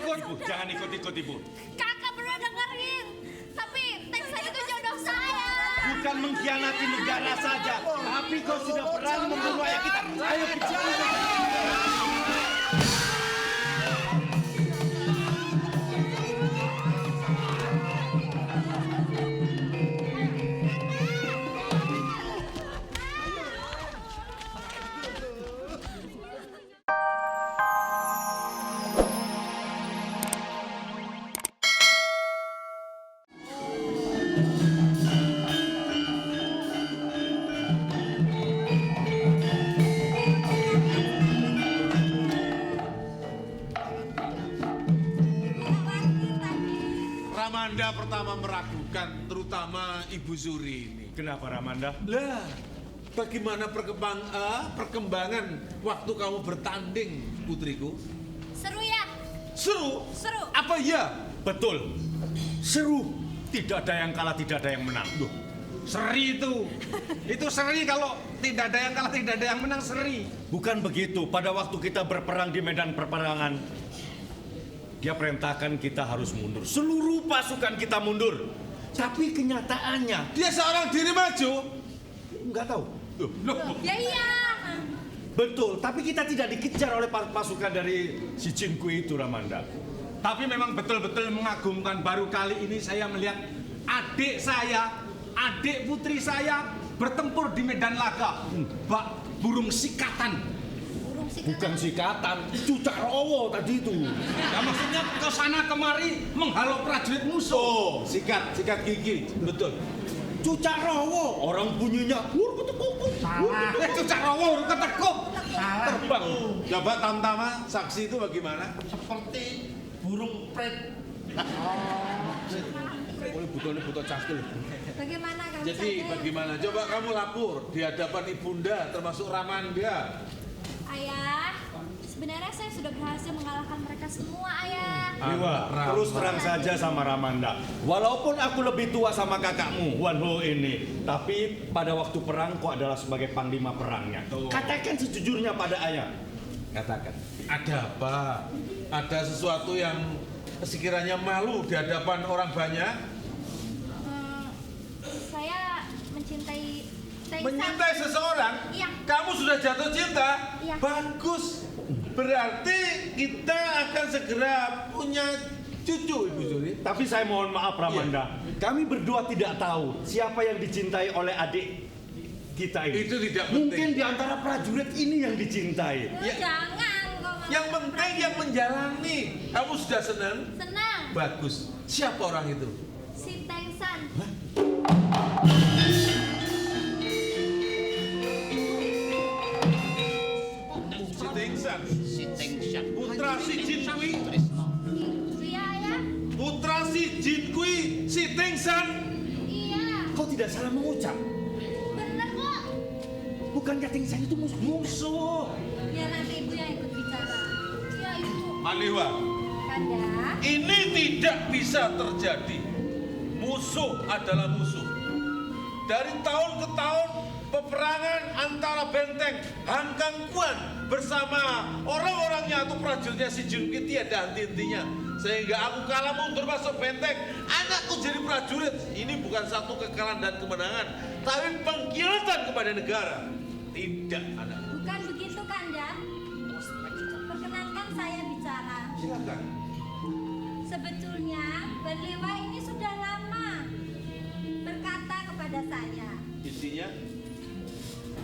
ikut. Ibu, jangan ikut-ikut, Ibu. Kakak pernah dengerin. Tapi Tengsan itu jodoh saya. Bukan mengkhianati negara saja, tapi kau sudah berani membunuh ayah kita. Ayo kita. Ramanda pertama meragukan, terutama Ibu Zuri ini. Kenapa, Ramanda? Lah, bagaimana perkembangan waktu kamu bertanding, putriku? Seru ya? Seru? Seru. Apa ya? Betul. Seru. Tidak ada yang kalah, tidak ada yang menang. Loh, Seri itu. Itu seri kalau tidak ada yang kalah, tidak ada yang menang, seri. bukan begitu. Pada waktu kita berperang di medan perperangan, dia perintahkan kita harus mundur. Seluruh pasukan kita mundur. Tapi kenyataannya, Dia seorang diri maju. nggak tahu. Loh, Ya iya. Betul, tapi kita tidak dikejar oleh pasukan dari si Jinkui itu, Ramanda. Tapi memang betul-betul mengagumkan. Baru kali ini saya melihat adik saya, adik putri saya bertempur di medan laga. Bak burung sikatan. Burung sih. Bukan sikatan, cucak rowo tadi itu. Ya maksudnya ke sana kemari menghalau prajurit musuh. oh, sikat gigi, betul. Cucak rowo, orang bunyinya ketekuk. Cucak rawo ketekuk. Terbang. Coba Tamtama, saksi itu bagaimana? Seperti burung pret. Butuh cakil. Bagaimana kamu Jadi saja? bagaimana? Coba kamu lapor di hadapan ibunda, termasuk Ramanda. Ayah, sebenarnya saya sudah berhasil mengalahkan mereka semua, Ayah. Dewa, terus terang saja sama Ramanda. Walaupun aku lebih tua sama kakakmu, Wan Ho ini, tapi pada waktu perang kau adalah sebagai panglima perangnya. Katakan sejujurnya pada ayah. Katakan. Ada apa? Ada sesuatu yang sekiranya malu di hadapan orang banyak? Saya mencintai Tengsan. Menyintai seseorang? Iya. Kamu sudah jatuh cinta? Iya. Bagus. Berarti kita akan segera punya cucu, Ibu Zuri. Tapi saya mohon maaf Ramanda, kami berdua tidak tahu siapa yang dicintai oleh adik kita ini. Itu tidak Mungkin penting. di antara prajurit ini yang dicintai. Jangan kok. Yang penting yang menjalani. Kamu sudah senang? Senang. Bagus. Siapa orang itu? Si Tengsan. Si Tengsan. Putra si Jin Kui. Iya, Ayah. Putra si Jin Kui, si Tengsan. Iya. Kau tidak salah mengucap. Bener kok. Bukankah Tengsan itu musuh? Biar nanti ibu yang ikut bicara. Iya, ibu. Maliwa, Kanda. ini tidak bisa terjadi. Musuh adalah musuh. Dari tahun ke tahun, peperangan antara benteng Han Kang Kuan bersama orang-orangnya atau prajuritnya si Jin Kui tiada henti-hentinya. Sehingga aku kalah mundur masuk benteng. Anakku jadi prajurit. Ini bukan satu kekalahan dan kemenangan, tapi pengkhianatan kepada negara. Tidak, anakku. Bukan begitu, Kanda. Perkenankan saya bicara. Silakan. Sebetulnya Berliwa ini sudah lama berkata kepada saya. Intinya,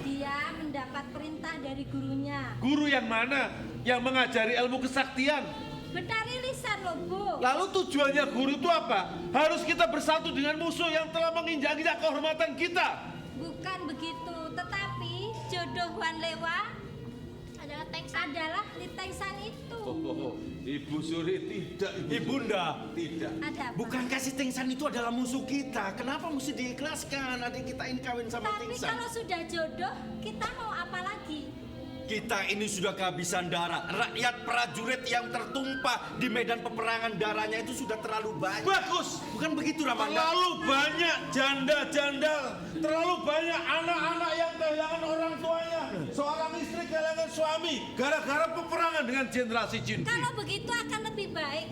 Dia mendapat perintah dari gurunya. guru yang mana? Yang mengajari ilmu kesaktian. Betari lisan loh, Bu. Lalu tujuannya guru itu apa? Harus kita bersatu dengan musuh yang telah menginjak-injak kehormatan kita. Bukan begitu, tetapi jodoh Wan Lewa adalah Li Tengsan itu. Ibu Suri tidak, Ibunda, Tidak. Ada apa? bukankah si Tengsan itu adalah musuh kita? Kenapa mesti diikhlaskan adik kita ini kawin sama Tapi Tengsan? kalau sudah jodoh, kita mau apa lagi? Kita ini sudah kehabisan darah. Rakyat prajurit yang tertumpah di medan peperangan darahnya itu sudah terlalu banyak. Bagus. Bukan begitu, Ramanda? Terlalu banyak janda-janda, terlalu banyak anak-anak yang kehilangan orang tuanya. Seorang istri kalangan suami gara-gara peperangan dengan Jenderal Si Jinping. Kalau begitu akan lebih baik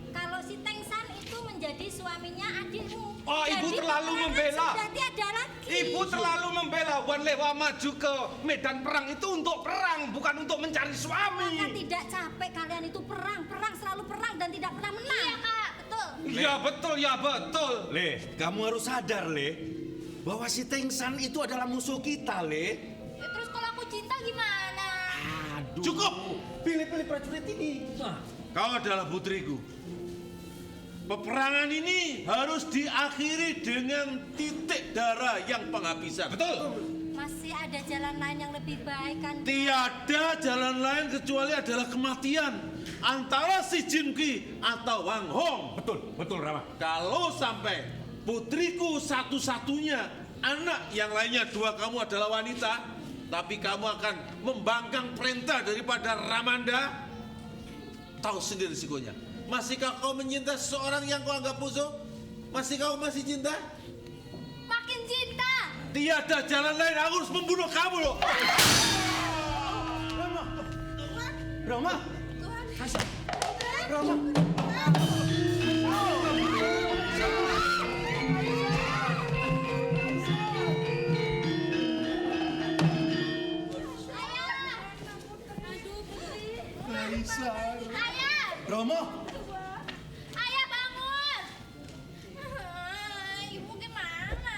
kalau si Tengsan itu menjadi suaminya adikmu. Oh, Ibu Jadi terlalu peperangan membela. sudah tiada lagi. Ibu terlalu membela Wan Lewa maju ke medan perang itu untuk perang, bukan untuk mencari Maka suami. tidak capek kalian itu perang, selalu perang dan tidak pernah menang. Iya kak, betul. Ya betul, ya betul. Le, kamu harus sadar, Le, bahwa si Tengsan itu adalah musuh kita, Le. Ya, terus kalau aku cinta gimana? Aduh. Cukup. Pilih-pilih prajurit ini. Kau adalah putriku. Peperangan ini harus diakhiri dengan titik darah yang penghabisan. Betul. Masih ada jalan lain yang lebih baik kan? Tiada jalan lain kecuali adalah kematian antara si Jinki atau Wang Hong. Betul, betul, Rama. Kalau sampai putriku satu-satunya, anak yang lainnya dua kamu adalah wanita, tapi kamu akan membangkang perintah daripada Ramanda, tahu sendiri risikonya. Masihkah kau menyinta seseorang yang kau anggap musuh? Masih cinta? Makin cinta. Tiada jalan lain, aku harus membunuh kamu loh. Rama, Tuhan. Rama. Ayah. Aduh, Putri. Kaisar. Ayah. Rama. Ayah bangun. Ibu gimana?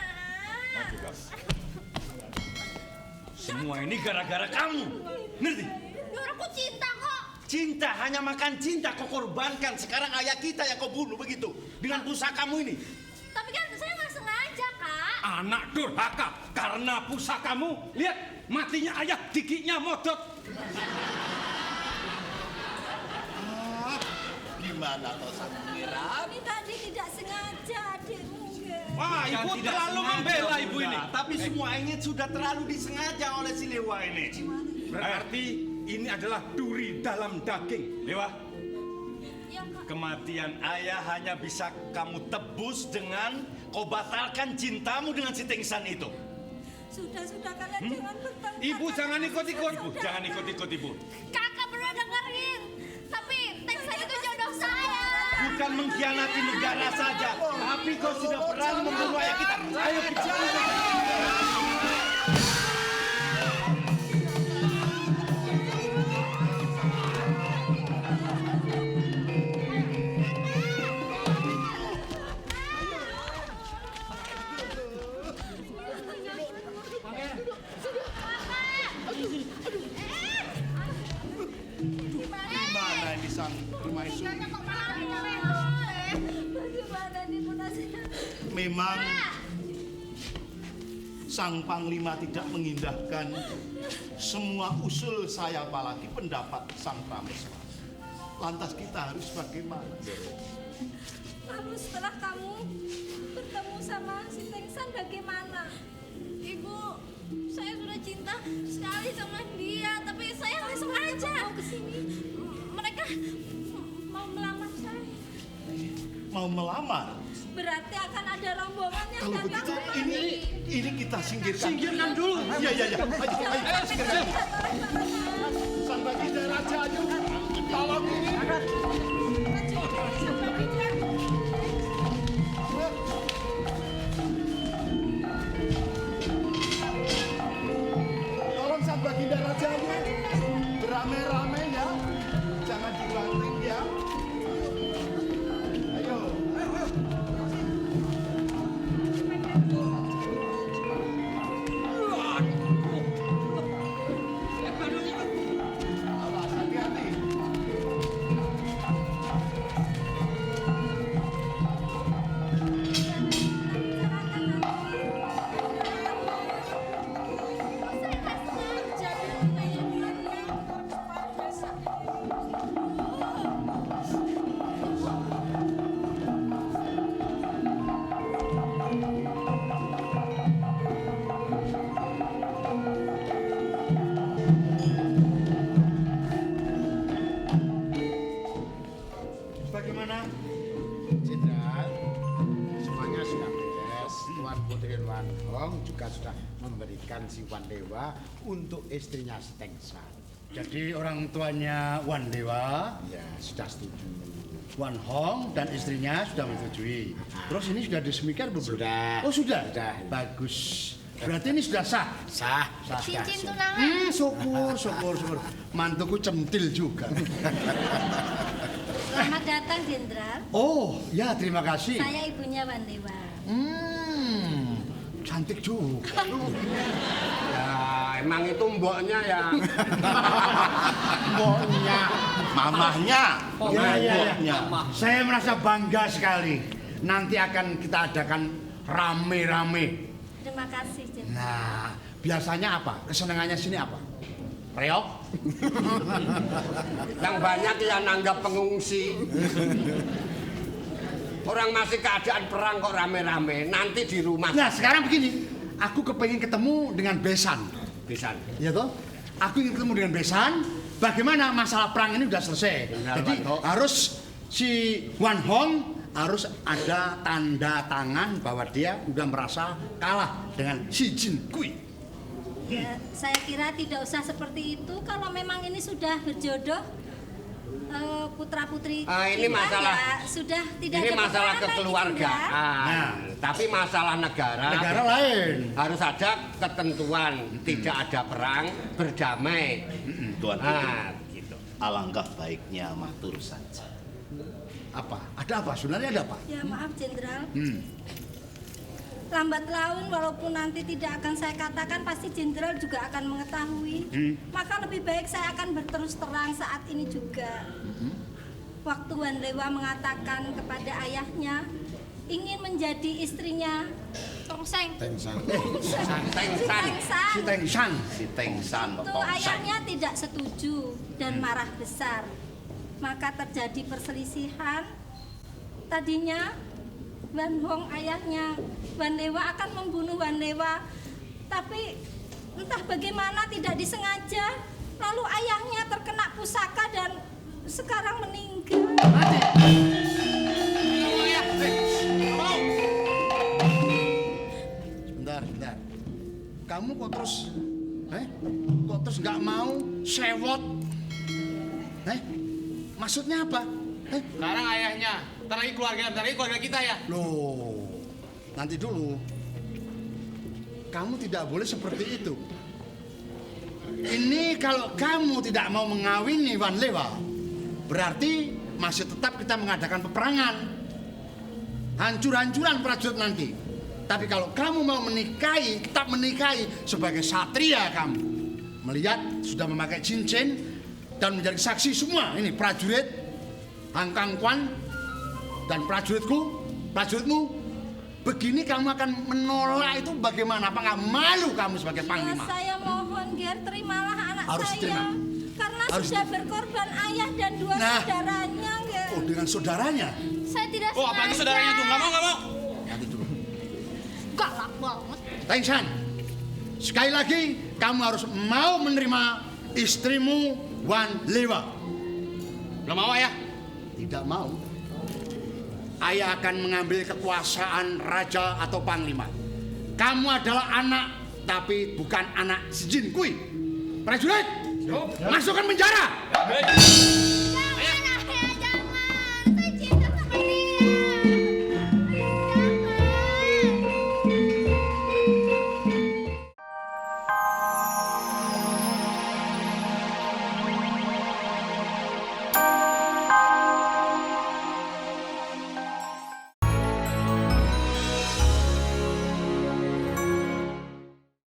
Semua ini gara-gara kamu. Ngerti? Ya, aku cinta kok. Cinta, hanya makan cinta kau korbankan. Sekarang ayah kita yang kau bunuh begitu. Dengan pusakamu ini. Tapi kan saya nggak sengaja, Kak. Anak durhaka, karena pusakamu. Lihat, matinya ayah, giginya modot. Gimana toh sang pangeran? Ini tadi tidak sengaja adikmu. Wah, Yang ibu tidak terlalu sengaja membela ibu sudah. ini. Tapi semua ini sudah terlalu disengaja oleh si Lewa ini. Berarti ini adalah duri dalam daging. Lewa, Ya, Kak. kematian ayah hanya bisa kamu tebus dengan kau batalkan cintamu dengan si Tengsan itu. Sudah kalian jangan bertengkar. Ibu jangan ikut-ikut. Ibu, jangan ikut-ikut ibu. Kakak pernah dengerin. Tapi Tengsan itu jodoh saya. Bukan mengkhianati negara saja, tapi kau sudah berani membunuh ayah kita. Ayo kita. Gimana ini sang permaisuri? Bagaimana nih nasibnya? Memang sang panglima tidak mengindahkan semua usul saya, apalagi pendapat sang Prameswara. Lantas kita harus bagaimana? Lalu setelah kamu bertemu sama si Tengsan bagaimana? Ibu, saya sudah cinta sekali sama dia, tapi saya nggak sengaja mau kesini. Mereka mau melamar saya. Mau melamar? Berarti akan ada rombongan yang Kalau datang begitu kemari. ini kita singkirkan. Singkirkan dulu. Iya. Ayo, singkirkan. Sang Baginda Raja, ayo. Tolong ini. Tolong sang Baginda Raja, ayo. Beramai-ramai ya. Jangan dibanting ya. Ayo. untuk istrinya Stengsan. Jadi orang tuanya Wan Lewa Ya, sudah setuju. Wan Hong dan istrinya sudah menyetujui. Terus ini sudah disemikan belum? Sudah. Oh sudah? Sudah. Bagus. Berarti ini sudah sah? Sah. Cincin tunangan. Syukur. Mantuku centil juga. Selamat datang, Jenderal. Oh, ya terima kasih. Saya ibunya Wan Lewa. Cantik juga. Ya, emang itu mboknya ya. Mboknya. Mamahnya. Ya. Saya merasa bangga sekali. Nanti akan kita adakan rame-rame. Terima kasih, Jenderal. Nah, biasanya apa? Kesenangannya sini apa? Reok? Yang banyak yang nanggap pengungsi. Orang masih keadaan perang kok rame-rame. Nanti di rumah. Nah, sekarang begini. Aku kepengen ketemu dengan Besan. Bisa. Ya toh? Aku ingin ketemu dengan Besan. Bagaimana masalah perang ini sudah selesai. Benar, Jadi Pak Tok. harus si Wan Hong harus ada tanda tangan bahwa dia sudah merasa kalah dengan si Jin Kui. Ya, saya kira tidak usah seperti itu. Kalau memang ini sudah berjodoh, putra putri Ini kita, masalah. ya sudah tidak Ini ada masalah peperangan lagi, kekeluargaan. Nah. Tapi masalah negara. Negara lain. Harus ada ketentuan. Tidak ada perang, berdamai. Tuan Nah, gitu. alangkah baiknya matur saja. Apa? Ada apa? Sebenarnya ada apa? Ya maaf, Jenderal. Lambat laun walaupun nanti tidak akan saya katakan, pasti Jenderal juga akan mengetahui. Maka lebih baik saya akan berterus terang saat ini juga. Waktu Wan Lewa mengatakan kepada ayahnya ingin menjadi istrinya Tongseng. Tengsan. Si Teng San. Si Tengsan Itu ayahnya tidak setuju dan marah besar. Maka terjadi perselisihan. Tadinya Wan Hong ayahnya Wan Lewa akan membunuh Wan Lewa, tapi entah bagaimana tidak disengaja. Lalu ayahnya terkena pusaka dan sekarang meninggal. Sebentar. Kamu kok terus nggak mau sewot? Maksudnya apa? Sekarang ayahnya, bentar lagi keluarga kita ya. Loh, nanti dulu. Kamu tidak boleh seperti itu. Ini kalau kamu tidak mau mengawini Wan Lewa, berarti masih tetap kita mengadakan peperangan. Hancur-hancuran prajurit nanti. Tapi kalau kamu mau menikahi, tetap menikahi sebagai satria kamu. Melihat sudah memakai cincin dan menjadi saksi semua ini prajurit, Hangkang Kwan dan prajuritmu. Begini kamu akan menolak itu bagaimana? Apa nggak malu kamu sebagai panglima? Saya mohon, Ger, terimalah anak Harus saya. terima. Karena Harus sudah berkorban ayah dan dua saudaranya, Ger. Oh, dengan saudaranya? Saya tidak Oh, apalagi saudaranya tuh, nggak mau. Nanti dulu. Galak banget. Teng San, sekali lagi kamu harus mau menerima istrimu Wan Lewa. Belum mau ya? Tidak mau. Ayah akan mengambil kekuasaan raja atau panglima. Kamu adalah anak, tapi bukan anak si Jin Kui. Prajurit, masukkan penjara.